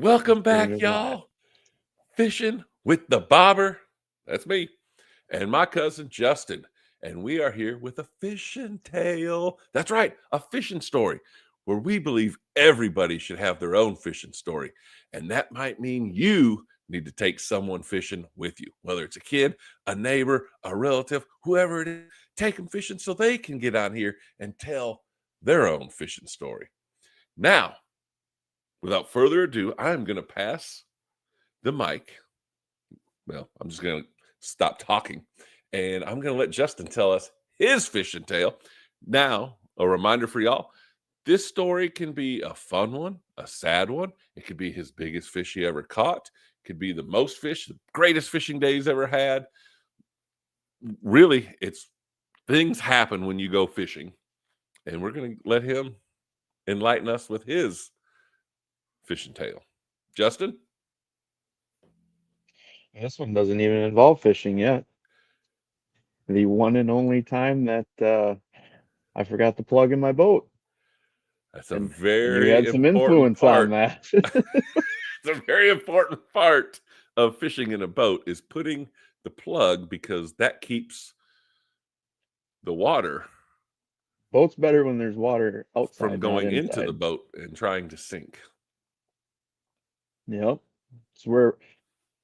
Welcome Doing back, it live. y'all. Fishing with the bobber. That's me. And my cousin Justin. And we are here with a fishing tale. That's right, a fishing story where we believe everybody should have their own fishing story. And that might mean you need to take someone fishing with you, whether it's a kid, a neighbor, a relative, whoever it is. Take them fishing so they can get on here and tell their own fishing story. Now, without further ado, I'm going to pass the mic. Well, I'm just going to stop talking and I'm going to let Justin tell us his fishing tale. Now, a reminder for y'all, this story can be a fun one, a sad one. It could be his biggest fish he ever caught. It could be the most fish, the greatest fishing day he's ever had. Really, it's things happen when you go fishing. And we're going to let him enlighten us with his fishing tale. Justin? This one doesn't even involve fishing yet. The one and only time that I forgot to plug in my boat. That's a And you very had some important influence part. on that. It's a very important part of fishing in a boat is putting the plug because that keeps the water Boat's better when there's water outside, from not going into the inside. boat and trying to sink. Yep. It's where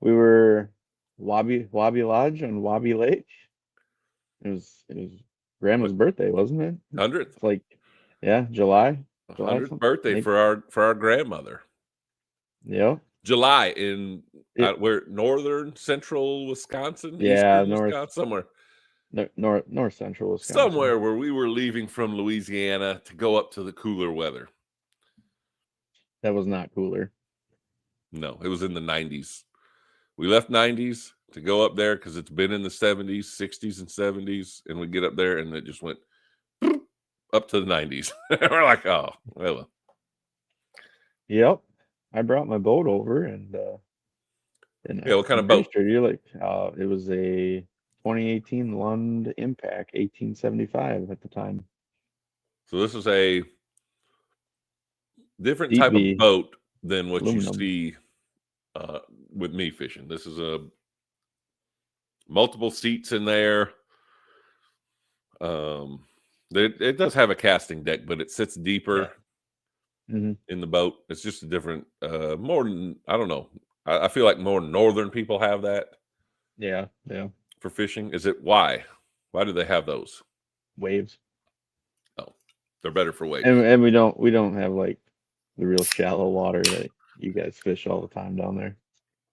we were Wabi Lodge on Wabi Lake. It was Grandma's birthday, wasn't it? 100th It's like, yeah, July. July 100th something. birthday Maybe. for our grandmother. Yep. July in It, where northern central Wisconsin, yeah, eastern Wisconsin, somewhere. North central Wisconsin. Somewhere where we were leaving from Louisiana to go up to the cooler weather. That was not cooler. No, it was in the 90s. We left 90s to go up there because it's been in the 70s, 60s, and 70s. And we get up there and it just went up to the 90s. We're like, oh, well. Yep. I brought my boat over and Yeah, what kind I'm of pretty boat? sure you're like it was a 2018 Lund Impact 1875 at the time. So this is a different Deep type of V boat than what you aluminum. see with me fishing. This is a multiple seats in there. It does have a casting deck, but it sits deeper Mm-hmm. in the boat. It's just a different, more than, I don't know. I feel like more northern people have that Yeah. for fishing. Is it why? Why do they have those? Waves. Oh, they're better for waves. And we don't have like the real shallow water that you guys fish all the time down there.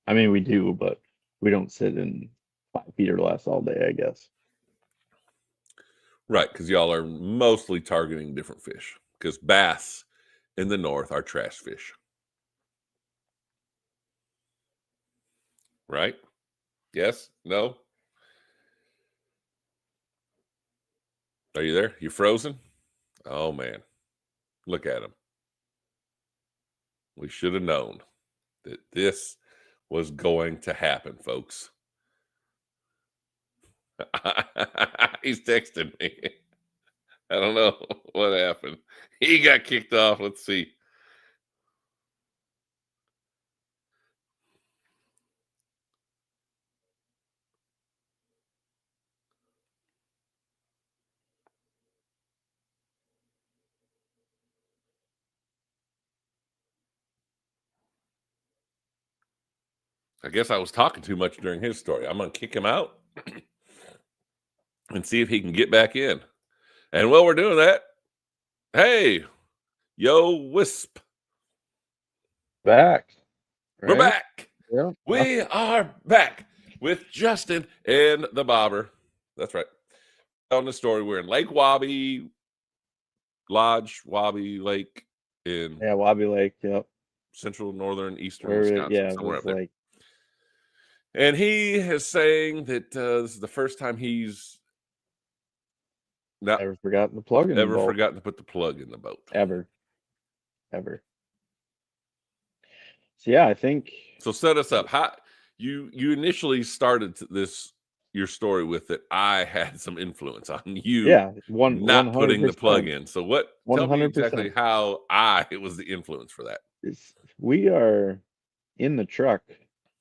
I mean, we do, but we don't sit in 5 feet or less all day, I guess. Right, because y'all are mostly targeting different fish. Because bass in the north are trash fish. Right? Yes? No? Are you there? You frozen? Oh, man. Look at him. We should have known that this was going to happen, folks. He's texting me. I don't know what happened. He got kicked off. Let's see. I guess I was talking too much during his story. I'm going to kick him out and see if he can get back in. And while we're doing that, hey, yo, Wisp. Back. Right? We're back. Yeah. We are back with Justin and the Bobber. That's right. On the story, we're in Lake Wabi Lodge, Wabi Lake in Wabi Lake. Yep. central, northern, eastern Wisconsin, somewhere up there. Like... And he is saying that this is the first time he's ever forgotten the plug in the boat. Forgotten to put the plug in the boat. Ever. So yeah, I think. So set us up. How you initially started your story with that I had some influence on you. Yeah, not putting the plug in. So tell me exactly how I was the influence for that. We are in the truck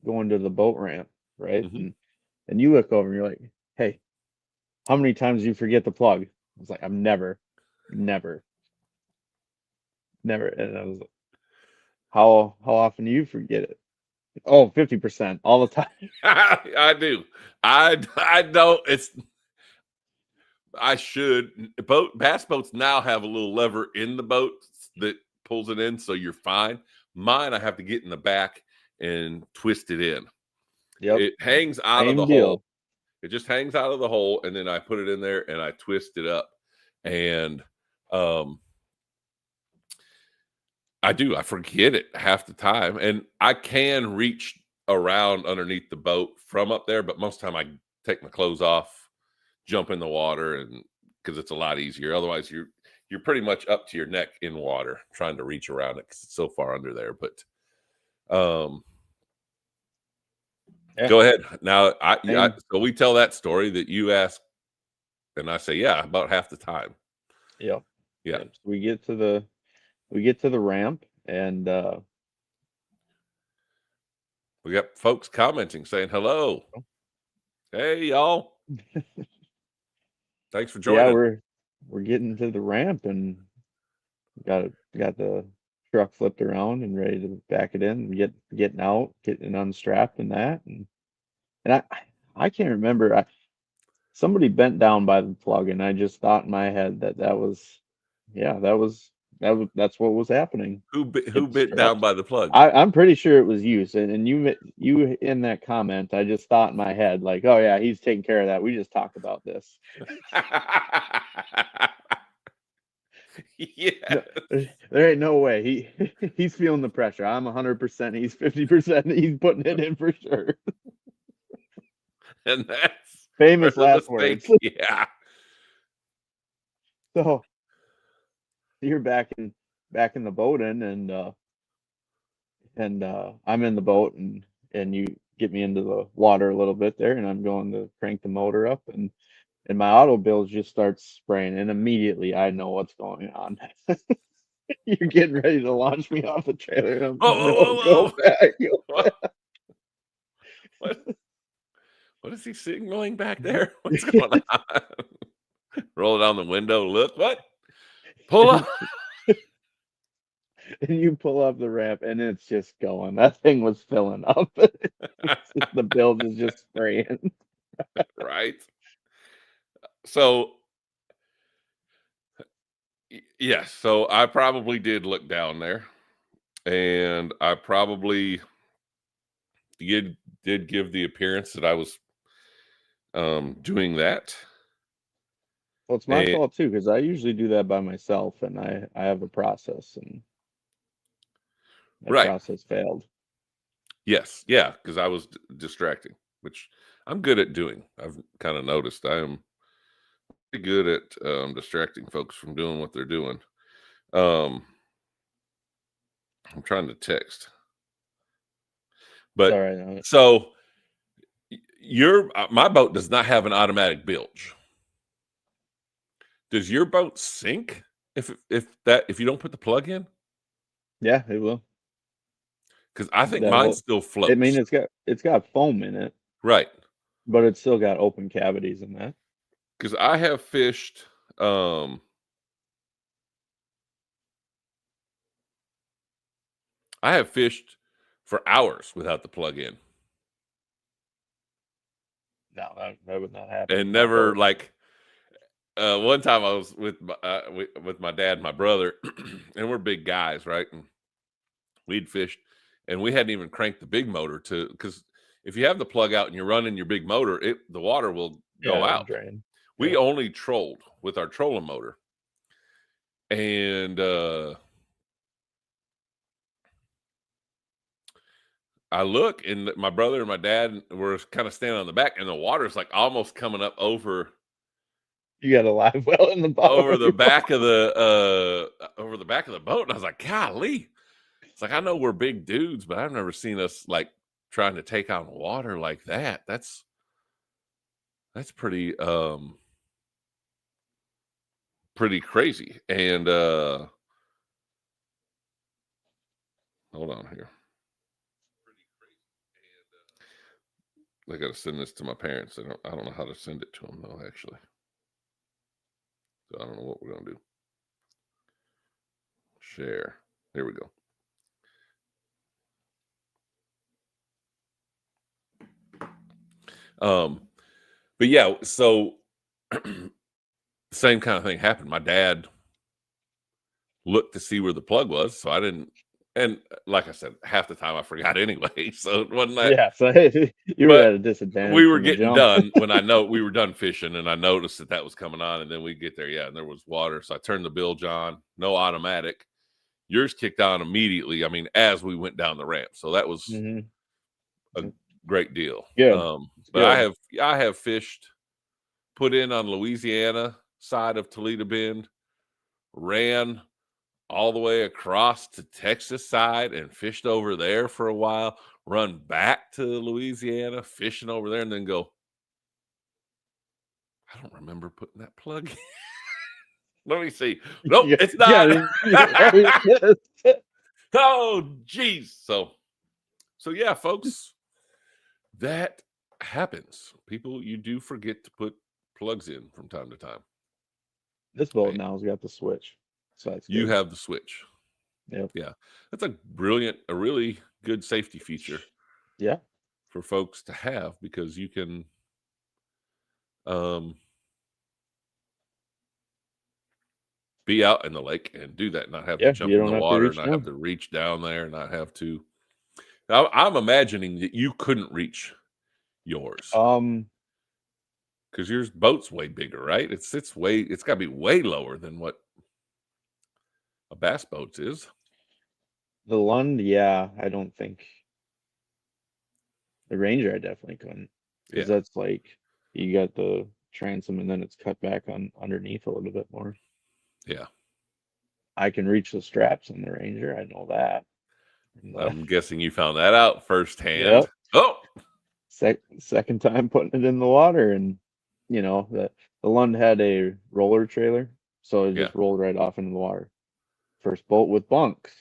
going to the boat ramp, right? Mhm. And you look over and you're like, "Hey, how many times do you forget the plug?" I was like, "I'm never, never." And I was like, how often do you forget it?" "Oh, 50% all the time." I do. I don't. I should. Bass boats now have a little lever in the boat that pulls it in, so you're fine. Mine, I have to get in the back and twist it in. Yep, It hangs out of the same hole. deal. It just hangs out of the hole, and then I put it in there and I twist it up. And um, I do. I forget it half the time, and I can reach around underneath the boat from up there, but most of the time I take my clothes off, jump in the water, and because it's a lot easier. Otherwise, you're pretty much up to your neck in water trying to reach around it because it's so far under there. But um, Yeah, go ahead now. same. So we tell that story that you ask, and I say, yeah, about half the time. Yep, Yeah, yep. So we get to the ramp, and we got folks commenting saying hello. Hey, y'all. Thanks for so yeah, joining. we're getting to the ramp, and got the truck flipped around and ready to back it in, and getting out, getting unstrapped, and that, and I can't remember. Somebody bent down by the plug, and I just thought in my head that was, yeah, that's what was happening. Who Get bit down strapped. by the plug? I'm pretty sure it was you, and you in that comment. I just thought in my head like, oh yeah, he's taking care of that. We just talked about this. Yeah, No, there ain't no way he's feeling the pressure. I'm 100%. He's 50%. He's putting it in for sure. and that's where Famous the last words. mistake. Yeah. So you're back in the boat in, and I'm in the boat, and you get me into the water a little bit there, and I'm going to crank the motor up, and my auto bills just starts spraying, and immediately I know what's going on. You're getting ready to launch me off the trailer, and I'm, Whoa, whoa, no, whoa, go whoa! back. What? What? What is he signaling back there? What's going on? Roll down the window. Look, what? Pull and, up. and you pull up the ramp, and it's just going. That thing was filling up. The bills is just spraying. Right. So, yes. So I probably did look down there, and I probably did give the appearance that I was doing that. Well, it's my And fault too, because I usually do that by myself, and I have a process, and that right. process failed. Yes. Yeah. Because I was distracting, which I'm good at doing. I've kind of noticed I am pretty good at distracting folks from doing what they're doing. Um, I'm trying to text, It's but all right. so your my boat does not have an automatic bilge. Does your boat sink if you don't put the plug in? Yeah, it will. Because I think That mine whole. still I mean, floats. it's got foam in it, Right. but it's still got open cavities in that. Because I have fished. Um, I have fished for hours without the plug in, No, that would not happen and in my never boat. like. One time I was with my dad and my brother, and we're big guys, right? And we'd fished, and we hadn't even cranked the big motor to because if you have the plug out and you're running your big motor, the water will Yeah, go it'll out. drain. We Yep. only trolled with our trolling motor, and I look, and my brother and my dad were kind of standing on the back, and the water's like almost coming up You got a live well in the bottom over of the your boat. back of over the back of the boat, and I was like, "Golly!" It's like I know we're big dudes, but I've never seen us like trying to take on water like that. That's pretty crazy. And hold on here. I got to send this to my parents. I don't know how to send it to them though, actually. So I don't know what we're gonna do. Share. Here we go. But yeah, so same kind of thing happened. My dad looked to see where the plug was, so I didn't. And like I said, half the time I forgot anyway, so it wasn't that. Yeah, so you were But at a we disadvantage were from the getting jump. done when I know we were done fishing, and I noticed that that was coming on, and then we get there, yeah, and there was water, so I turned the bilge on, no automatic. Yours kicked on immediately. I mean, as we went down the ramp, so that was Mhm. a great deal. Good. It's But good. I have fished, put in on Louisiana side of Toledo Bend, ran all the way across to Texas side and fished over there for a while, run back to Louisiana, fishing over there, and then go, I don't remember putting that plug in. Let me see. Nope, Yeah, it's yeah, not. there it is. Oh, geez. So yeah, folks, that happens. People, you do forget to put plugs in from time to time. This boat And now has got the switch, so that's you good. have the switch. Yep. Yeah. That's a really good safety feature Yeah. for folks to have because you can um be out in the lake and do that, not have to Yeah, jump you in don't the have to water, reach not have down. to reach down there, not have to. I'm imagining that you couldn't reach yours Um, because yours boat's way bigger, right? It's got to be way lower than what a bass boat's is. the Lund, yeah, I don't think the Ranger I definitely couldn't, because Yeah, that's like you got the transom and then it's cut back on underneath a little bit more. yeah. I can reach the straps in the Ranger, I know that. And, I'm guessing you found that out firsthand. yep. Oh, Second time putting it in the water, and the Lund had a roller trailer, so it yeah. just rolled right off into the water. First boat with bunks.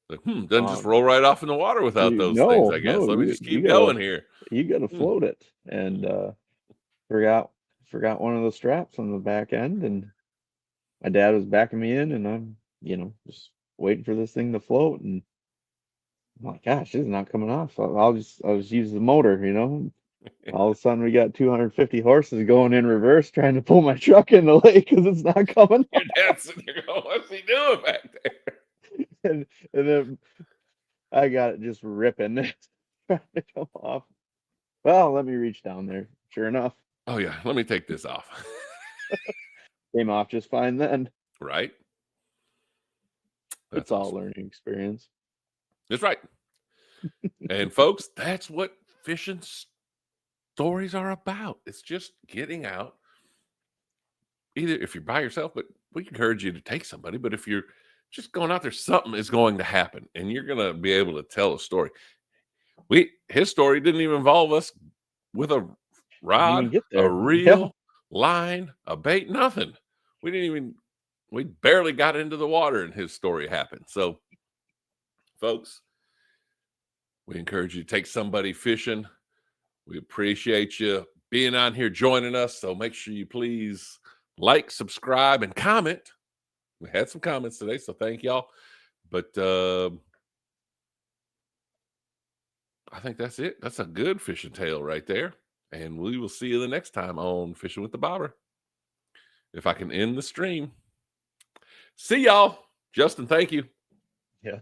Like, doesn't just Um, roll right off in the water without those things, no, I guess. no, Let me you just you keep gotta going here. you gotta Hmm, float it, and hmm. forgot forgot one of the straps on the back end, and my dad was backing me in, and I'm just waiting for this thing to float, and I'm like, gosh, this is not coming off. So I'll just use the motor. All of a sudden, we got 250 horses going in reverse, trying to pull my truck in the lake because it's not coming Your dad's sitting there going, what's he doing back there? off. And then I got it just ripping, trying to come off. Well, let me reach down there. Sure enough, Oh, yeah, let me take this off. came off just fine then. Right? It's That's all awesome. learning experience. That's right. And folks, that's what fishing stories are about. It's just getting out. Either if you're by yourself, but we encourage you to take somebody. But if you're just going out there, something is going to happen, and you're going to be able to tell a story. His story didn't even involve us with a Didn't even rod, get a there. Yeah. reel, line, a bait, nothing. We didn't even. We barely got into the water, and his story happened. So, folks, we encourage you to take somebody fishing. We appreciate you being on here joining us. So make sure you please like, subscribe, and comment. We had some comments today, so thank y'all. But I think that's it. That's a good fishing tale right there. And we will see you the next time on Fishing with the Bobber. If I can end the stream. See y'all. Justin, thank you. Yeah.